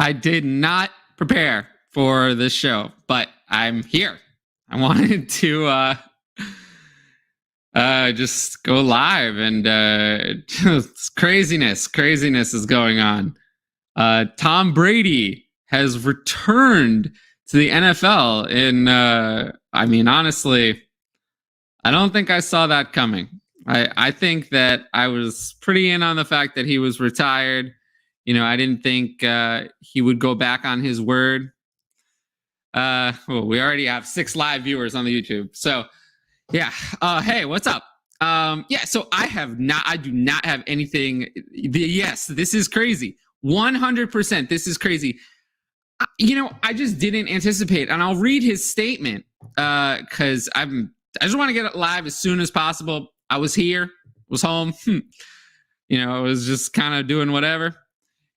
I did not prepare for this show, but I'm here. I wanted to just go live, and craziness is going on. Tom Brady has returned to the NFL in I mean, honestly, I don't think I saw that coming. I think that I was pretty in on the fact that he was retired. You know, I didn't think he would go back on his word. Well, we already have 6 live viewers on the YouTube. So, yeah. Hey, what's up? Yeah, so I do not have anything. Yes, this is crazy. 100%. This is crazy. You know, I just didn't anticipate, and I'll read his statement because I just want to get it live as soon as possible. I was here, was home. You know, I was just kind of doing whatever.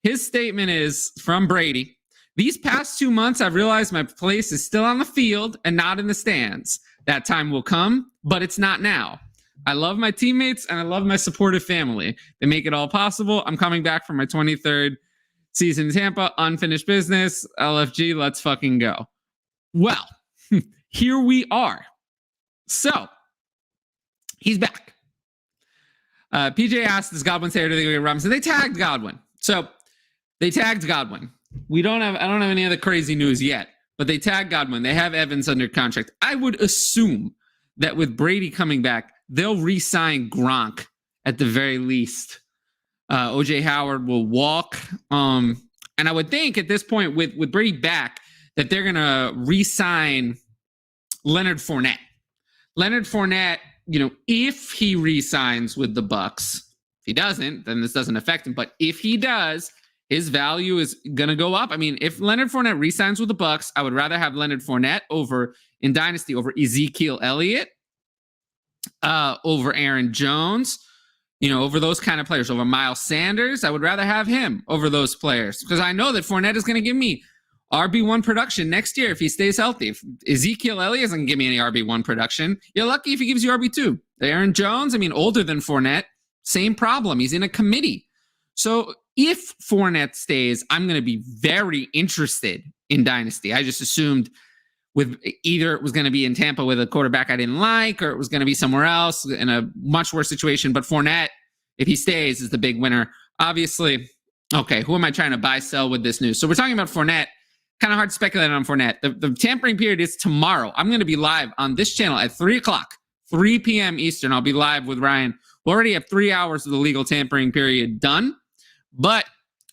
His statement is from Brady. These past 2 months, I've realized my place is still on the field and not in the stands. That time will come, but it's not now. I love my teammates and I love my supportive family. They make it all possible. I'm coming back for my 23rd season in Tampa. Unfinished business. LFG, let's fucking go. Well, here we are. So, he's back. PJ asked, does Godwin say or do they go Robinson? They tagged Godwin. So, they tagged Godwin. I don't have any other crazy news yet, but they tagged Godwin. They have Evans under contract. I would assume that with Brady coming back, they'll re-sign Gronk at the very least. OJ Howard will walk. And I would think at this point with Brady back that they're going to re-sign Leonard Fournette. Leonard Fournette, you know, if he re-signs with the Bucs, if he doesn't, then this doesn't affect him. But if he does, his value is going to go up. I mean, if Leonard Fournette re-signs with the Bucs, I would rather have Leonard Fournette over in Dynasty over Ezekiel Elliott, over Aaron Jones, you know, over those kind of players, over Miles Sanders. I would rather have him over those players because I know that Fournette is going to give me RB1 production next year if he stays healthy. If Ezekiel Elliott isn't going to give me any RB1 production, you're lucky if he gives you RB2. Aaron Jones, I mean, older than Fournette, same problem. He's in a committee. So if Fournette stays, I'm going to be very interested in Dynasty. I just assumed with either it was going to be in Tampa with a quarterback I didn't like, or it was going to be somewhere else in a much worse situation. But Fournette, if he stays, is the big winner. Obviously, okay, who am I trying to buy, sell with this news? So we're talking about Fournette. Kind of hard to speculate on Fournette. The tampering period is tomorrow. I'm going to be live on this channel at 3 o'clock, 3 p.m. Eastern. I'll be live with Ryan. We already have 3 hours of the legal tampering period done. But,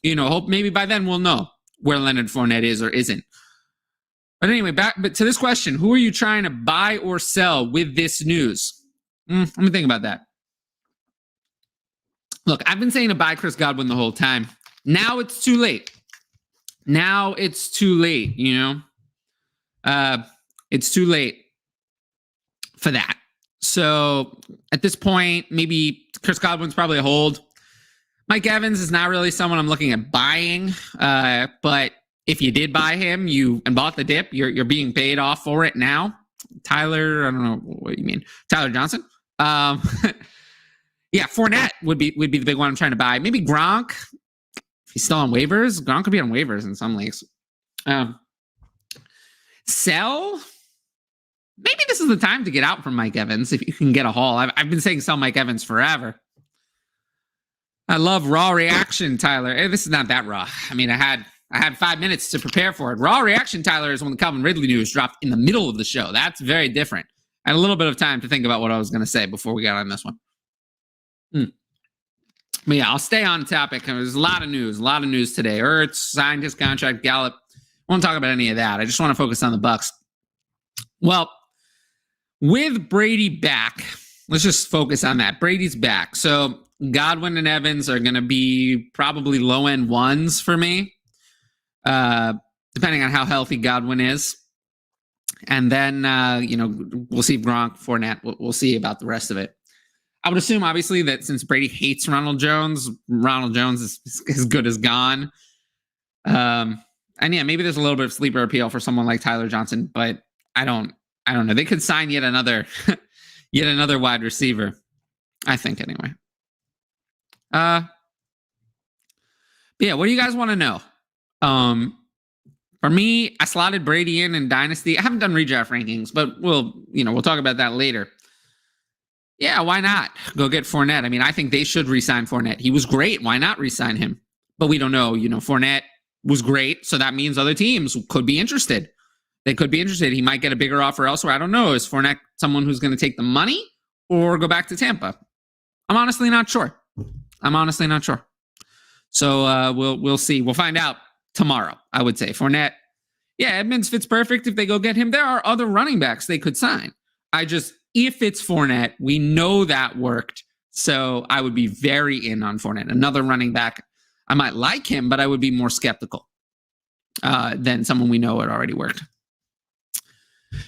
you know, hope maybe by then we'll know where Leonard Fournette is or isn't. But anyway, back to this question. Who are you trying to buy or sell with this news? Let me think about that. Look, I've been saying to buy Chris Godwin the whole time. Now it's too late. Now it's too late, you know? It's too late for that. So at this point, maybe Chris Godwin's probably a hold. Mike Evans is not really someone I'm looking at buying, but if you did buy him, and bought the dip, you're being paid off for it now. Tyler, I don't know what you mean. Tyler Johnson. Yeah, Fournette would be the big one I'm trying to buy. Maybe Gronk. If he's still on waivers, Gronk could be on waivers in some leagues. Sell. Maybe this is the time to get out from Mike Evans if you can get a haul. I've been saying sell Mike Evans forever. I love raw reaction, Tyler. Hey, this is not that raw. I mean, I had 5 minutes to prepare for it. Raw reaction, Tyler, is when the Calvin Ridley news dropped in the middle of the show. That's very different. I had a little bit of time to think about what I was going to say before we got on this one. But yeah, I'll stay on topic. There's a lot of news today. Ertz signed his contract. Gallup. I won't talk about any of that. I just want to focus on the Bucs. Well, with Brady back, let's just focus on that. Brady's back. So Godwin and Evans are going to be probably low-end ones for me, depending on how healthy Godwin is. And then, you know, we'll see Gronk, Fournette. We'll see about the rest of it. I would assume, obviously, that since Brady hates Ronald Jones is as good as gone. And yeah, maybe there's a little bit of sleeper appeal for someone like Tyler Johnson, but I don't know. They could sign yet another wide receiver, I think, anyway. But yeah, what do you guys want to know? For me, I slotted Brady in Dynasty. I haven't done redraft rankings, but we'll talk about that later. Yeah, why not go get Fournette? I mean, I think they should re-sign Fournette. He was great. Why not re-sign him? But we don't know. Fournette was great, so that means other teams could be interested. They could be interested. He might get a bigger offer elsewhere. I don't know. Is Fournette someone who's going to take the money or go back to Tampa? I'm honestly not sure. So we'll see. We'll find out tomorrow, I would say. Fournette, yeah, Edmonds fits perfect if they go get him. There are other running backs they could sign. If it's Fournette, we know that worked. So I would be very in on Fournette. Another running back, I might like him, but I would be more skeptical than someone we know it already worked.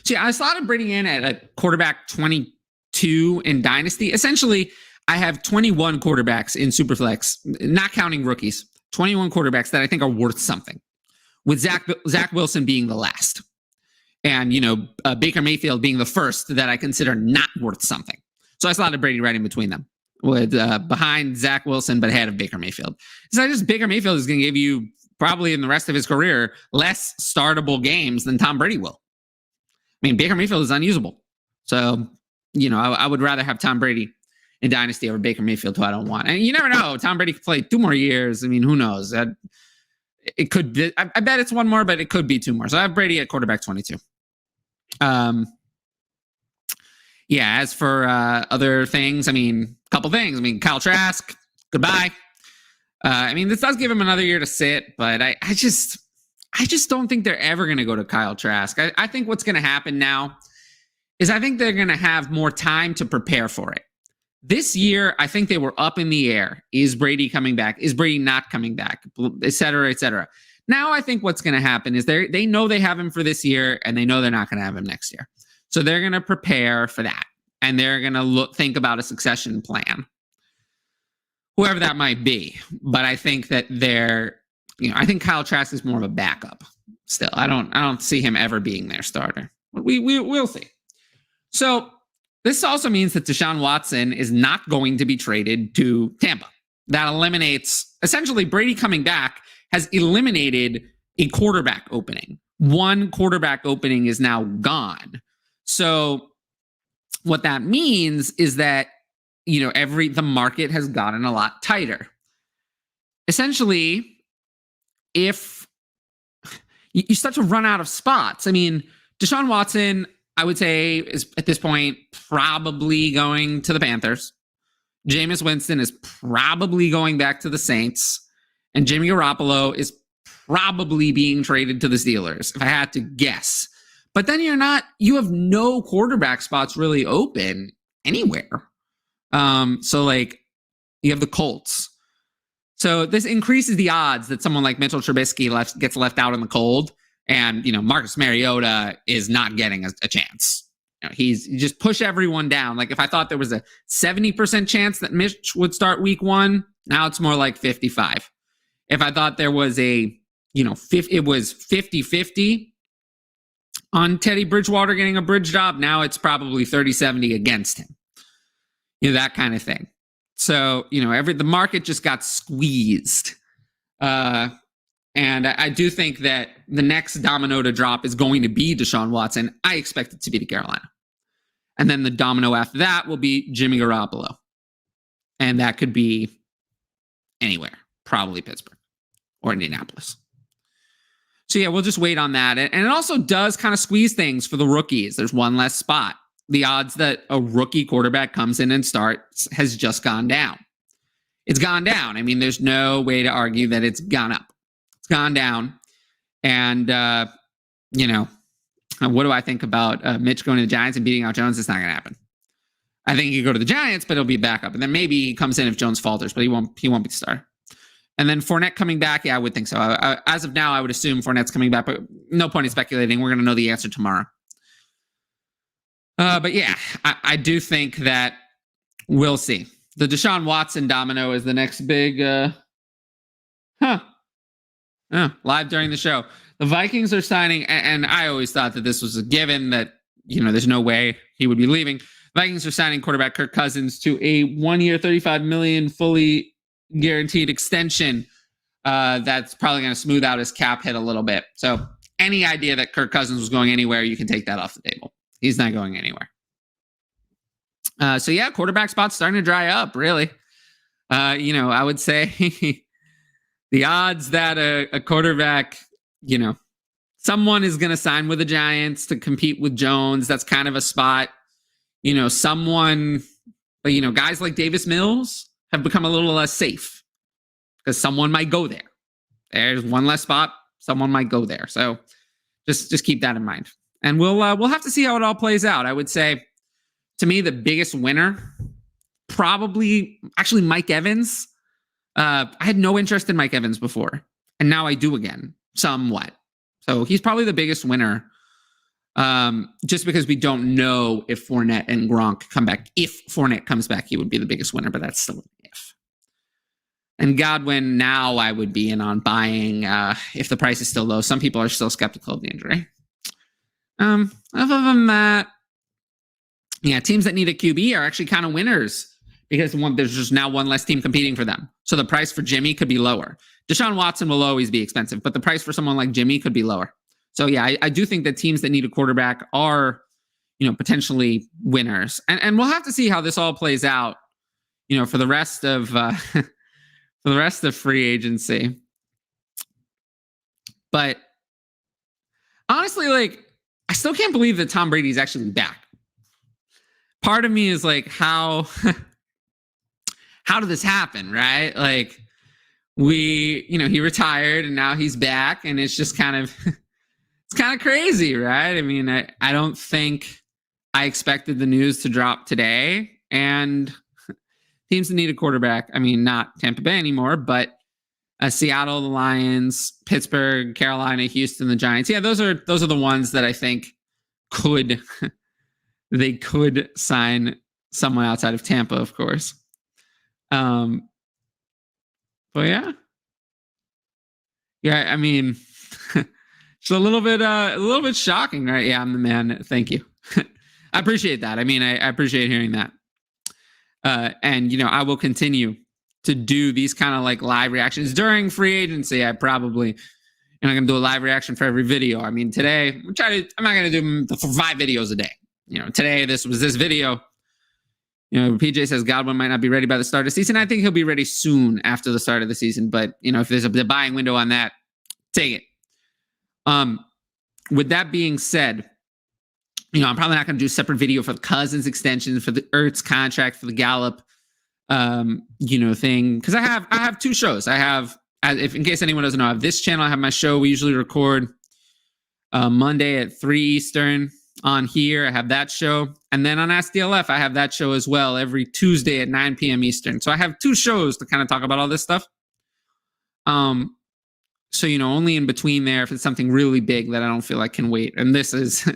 So yeah, I slotted Brady in at a quarterback 22 in Dynasty. Essentially, I have 21 quarterbacks in Superflex, not counting rookies. 21 quarterbacks that I think are worth something, with Zach Wilson being the last. And, Baker Mayfield being the first that I consider not worth something. So I slotted Brady right in between them, with behind Zach Wilson, but ahead of Baker Mayfield. So Baker Mayfield is going to give you, probably in the rest of his career, less startable games than Tom Brady will. I mean, Baker Mayfield is unusable. So, I would rather have Tom Brady in Dynasty over Baker Mayfield, who I don't want. And you never know. Tom Brady could play 2 more years. I mean, who knows? It could be, I bet it's 1 more, but it could be 2 more. So I have Brady at quarterback 22. As for other things, a couple things. Kyle Trask, goodbye. This does give him another year to sit, but I just don't think they're ever going to go to Kyle Trask. I think what's going to happen now is I think they're going to have more time to prepare for it. This year, I think they were up in the air. Is Brady coming back? Is Brady not coming back? Et cetera, et cetera. Now I think what's going to happen is they know they have him for this year, and they know they're not going to have him next year. So they're going to prepare for that, and they're going to think about a succession plan, whoever that might be. But I think that I think Kyle Trask is more of a backup still. I don't see him ever being their starter. We'll see. So this also means that Deshaun Watson is not going to be traded to Tampa. That eliminates, essentially, Brady coming back has eliminated a quarterback opening. 1 quarterback opening is now gone. So what that means is that, the market has gotten a lot tighter. Essentially, if you start to run out of spots, Deshaun Watson, I would say, is at this point probably going to the Panthers. Jameis Winston is probably going back to the Saints. And Jimmy Garoppolo is probably being traded to the Steelers, if I had to guess. But then you have no quarterback spots really open anywhere. So you have the Colts. So this increases the odds that someone like Mitchell Trubisky gets left out in the cold. And, Marcus Mariota is not getting a chance. You just push everyone down. Like if I thought there was a 70% chance that Mitch would start week 1, now it's more like 55. If I thought there was it was 50-50 on Teddy Bridgewater getting a bridge job, now it's probably 30-70 against him. That kind of thing. So, the market just got squeezed. And I do think that the next domino to drop is going to be Deshaun Watson. I expect it to be to Carolina. And then the domino after that will be Jimmy Garoppolo. And that could be anywhere, probably Pittsburgh or Indianapolis. So yeah, we'll just wait on that. And it also does kind of squeeze things for the rookies. There's 1 less spot. The odds that a rookie quarterback comes in and starts has just gone down. It's gone down. There's no way to argue that it's gone up. It's gone down. And, what do I think about Mitch going to the Giants and beating out Jones? It's not going to happen. I think he could go to the Giants, but he'll be backup. And then maybe he comes in if Jones falters, but he won't be the starter. And then Fournette coming back, yeah, I would think so. As of now, I would assume Fournette's coming back, but no point in speculating. We're going to know the answer tomorrow. But yeah, I do think that we'll see. The Deshaun Watson domino is the next big, live during the show. The Vikings are signing, and I always thought that this was a given that, there's no way he would be leaving. Vikings are signing quarterback Kirk Cousins to a 1-year, $35 million fully guaranteed extension that's probably going to smooth out his cap hit a little bit. So any idea that Kirk Cousins was going anywhere, you can take that off the table. He's not going anywhere. So yeah, quarterback spot's starting to dry up, really. I would say the odds that a quarterback, someone is going to sign with the Giants to compete with Jones. That's kind of a spot. Someone, guys like Davis Mills have become a little less safe because someone might go there. There's one less spot. Someone might go there. So just keep that in mind. And we'll have to see how it all plays out. I would say, to me, the biggest winner, probably actually Mike Evans. I had no interest in Mike Evans before, and now I do again, somewhat. So he's probably the biggest winner, just because we don't know if Fournette and Gronk come back. If Fournette comes back, he would be the biggest winner, but that's still an if. And Godwin, now I would be in on buying if the price is still low. Some people are still skeptical of the injury. Other than that, yeah, teams that need a QB are actually kind of winners because there's just now one less team competing for them. So the price for Jimmy could be lower. Deshaun Watson will always be expensive, but the price for someone like Jimmy could be lower. So yeah, I do think that teams that need a quarterback are, potentially winners. And we'll have to see how this all plays out, for the rest of free agency. But honestly, I still can't believe that Tom Brady's actually back. Part of me is like, how did this happen, right? He retired and now he's back, and it's just kind of, it's kind of crazy, right? I mean, I don't think I expected the news to drop today, and teams that need a quarterback, I mean, not Tampa Bay anymore, but Seattle, the Lions, Pittsburgh, Carolina, Houston, the Giants. Yeah, those are the ones that I think could sign someone outside of Tampa, of course. But yeah, I mean, it's a little bit shocking, right? Yeah, I'm the man. Thank you. I appreciate that. I mean, I appreciate hearing that. And I will continue to do these kind of live reactions during free agency. I probably, I'm going to do a live reaction for every video. I mean, today I'm not going to do 5 videos a day. Today this was this video. PJ says Godwin might not be ready by the start of the season. I think he'll be ready soon after the start of the season. But if there's the buying window on that, take it. With that being said, I'm probably not going to do a separate video for the Cousins extension, for the Ertz contract, for the Gallup, thing, because I have 2 shows. I have, if in case anyone doesn't know, I have this channel. I have my show. We usually record Monday at 3 Eastern. On here, I have that show. And then on Ask DLF, I have that show as well every Tuesday at 9 p.m. Eastern. So I have 2 shows to kind of talk about all this stuff. So, only in between there if it's something really big that I don't feel like can wait. And this is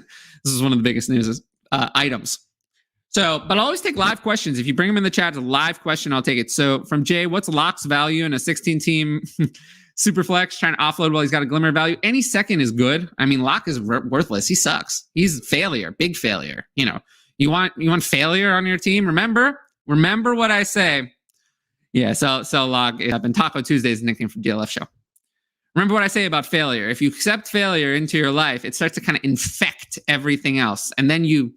one of the biggest news items. So, but I'll always take live questions. If you bring them in the chat, a live question, I'll take it. So from Jay, what's Locke's value in a 16-team Superflex trying to offload while he's got a glimmer of value? Any second is good. I mean, Locke is worthless. He sucks. He's failure, big failure. You want failure on your team? Remember what I say. Yeah, so Locke up in Taco Tuesday's nickname for DLF show. Remember what I say about failure. If you accept failure into your life, it starts to kind of infect everything else, and then you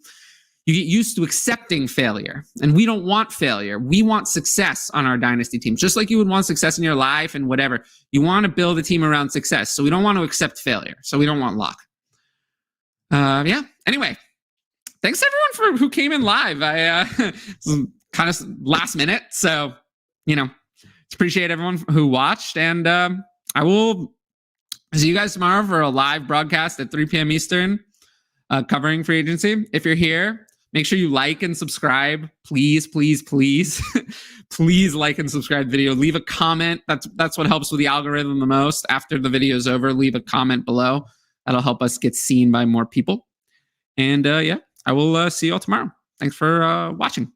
get used to accepting failure. And we don't want failure. We want success on our Dynasty team. Just like you would want success in your life and whatever. You want to build a team around success. So we don't want to accept failure. So we don't want luck. Yeah. Anyway, thanks everyone who came in live. I kind of last minute. So, appreciate everyone who watched. And I will see you guys tomorrow for a live broadcast at 3 p.m. Eastern covering free agency. If you're here, make sure you like and subscribe. Please, please, please, please like and subscribe the video. Leave a comment. That's what helps with the algorithm the most. After the video is over, leave a comment below. That'll help us get seen by more people. And yeah, I will see you all tomorrow. Thanks for watching.